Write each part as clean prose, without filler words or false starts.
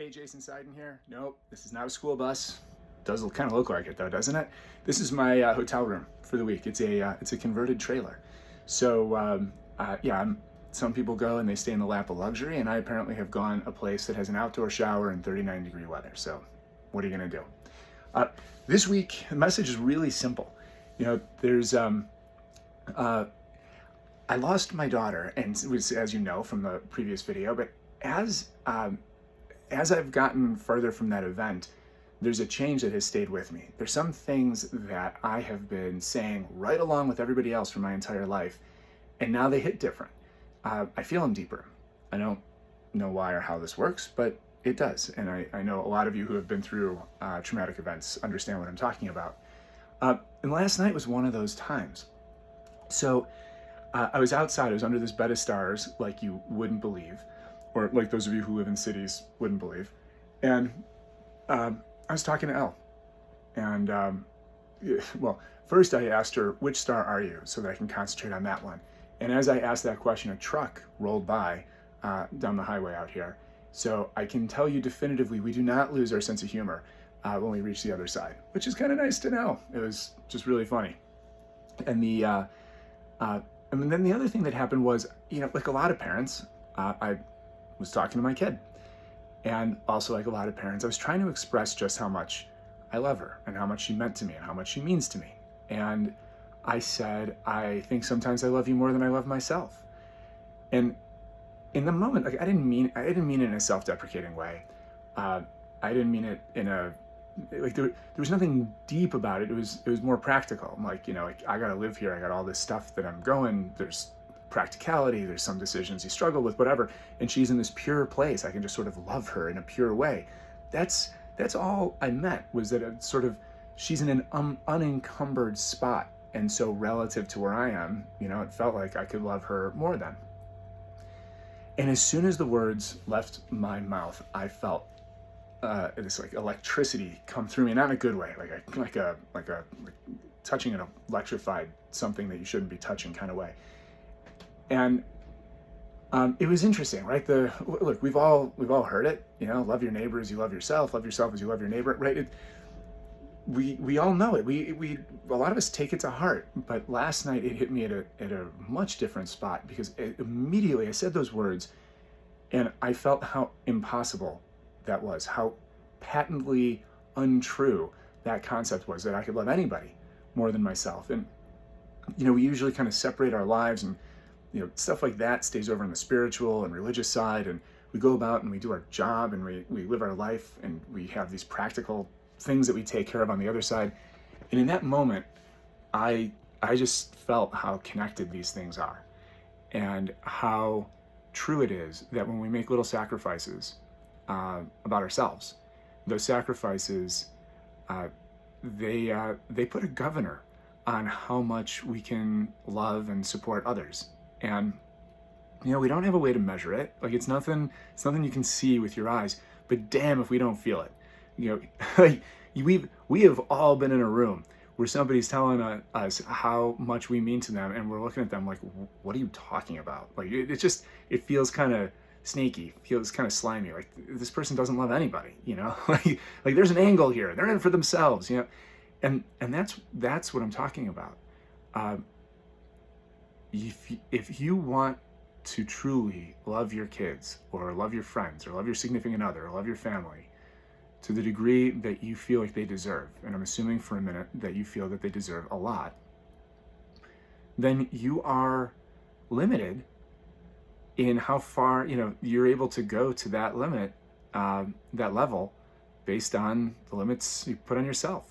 Hey, Jason Seiden here. Nope, this is not a school bus. Does kind of look like it though, doesn't it? This is my hotel room for the week. It's a converted trailer. So yeah, some people go and they stay in the lap of luxury, and I apparently have gone a place that has an outdoor shower and 39-degree weather. So what are you gonna do? This week, the message is really simple. You know, there's I lost my daughter, and it was, as you know from the previous video, but as I've gotten further from that event, there's a change that has stayed with me. There's some things that I have been saying right along with everybody else for my entire life, and now they hit different. I feel them deeper. I don't know why or how this works, but it does. And I know a lot of you who have been through traumatic events understand what I'm talking about. And last night was one of those times. So I was outside, I was under this bed of stars like you wouldn't believe, or like those of you who live in cities wouldn't believe. And I was talking to Elle. And well, first I asked her, which star are you? So that I can concentrate on that one. And as I asked that question, a truck rolled by down the highway out here. So I can tell you definitively, we do not lose our sense of humor when we reach the other side, which is kind of nice to know. It was just really funny. And then the other thing that happened was, you know, like a lot of parents, I was talking to my kid. And also, like a lot of parents, I was trying to express just how much I love her and how much she meant to me and how much she means to me. And I said, I think sometimes I love you more than I love myself. And in the moment, like I didn't mean it in a self-deprecating way. I didn't mean it in a like there was nothing deep about it. It was more practical. I'm like, you know, like I gotta live here. I got all this stuff that I'm going. There's practicality. There's some decisions you struggle with, whatever. And she's in this pure place. I can just sort of love her in a pure way. That's all I meant, was that it's sort of she's in an unencumbered spot. And so relative to where I am, you know, it felt like I could love her more then. And as soon as the words left my mouth, I felt this like electricity come through me, not in a good way, like touching an electrified something that you shouldn't be touching kind of way. And it was interesting, right? Look, we've all heard it, you know, love your neighbor as you love yourself as you love your neighbor, right? We all know it. We a lot of us take it to heart, but last night it hit me at a much different spot, because immediately I said those words and I felt how impossible that was, how patently untrue that concept was, that I could love anybody more than myself. And you know, we usually kind of separate our lives, and you know, stuff like that stays over on the spiritual and religious side, and we go about and we do our job and we live our life, and we have these practical things that we take care of on the other side. And in that moment, I just felt how connected these things are, and how true it is that when we make little sacrifices about ourselves, those sacrifices, they put a governor on how much we can love and support others. And you know, we don't have a way to measure it. Like it's nothing you can see with your eyes, but damn if we don't feel it. You know, we have all been in a room where somebody's telling us how much we mean to them, and we're looking at them like, what are you talking about? Like it feels kind of sneaky, feels kind of slimy. Like this person doesn't love anybody, you know. like there's an angle here. They're in it for themselves, you know. And that's what I'm talking about. If you want to truly love your kids, or love your friends, or love your significant other, or love your family to the degree that you feel like they deserve, and I'm assuming for a minute that you feel that they deserve a lot, then you are limited in how far, you know, you're able to go to that limit, that level, based on the limits you put on yourself.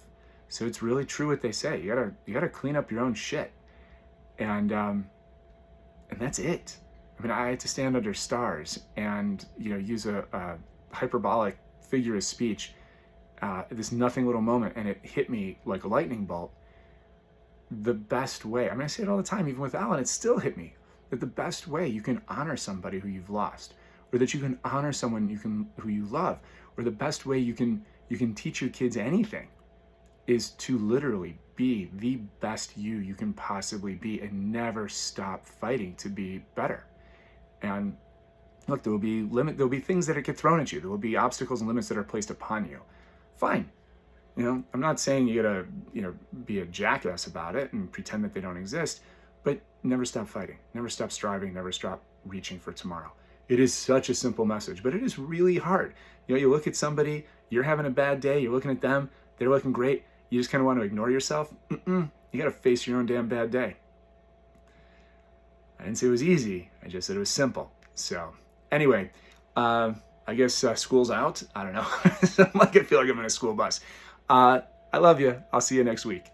So it's really true what they say. You gotta clean up your own shit, and that's it. I mean, I had to stand under stars and, you know, use a hyperbolic figure of speech, this nothing little moment, and it hit me like a lightning bolt. The best way, I mean, I say it all the time, even with Alan, it still hit me, that the best way you can honor somebody who you've lost, or that you can honor someone who you love, or the best way you can teach your kids anything, is to literally be the best you can possibly be, and never stop fighting to be better. And Look, there will be things that get thrown at you. There will be obstacles and limits that are placed upon you. Fine. I'm not saying you gotta, be a jackass about it and pretend that they don't exist, but never stop fighting, never stop striving, never stop reaching for tomorrow. It is such a simple message, but it is really hard. You look at somebody, you're having a bad day, you're looking at them, they're looking great, you just kind of want to ignore yourself. You gotta face your own damn bad day. I didn't say it was easy, I just said it was simple. So anyway, I guess school's out. I don't know. I feel like I'm in a school bus. I love you. I'll see you next week.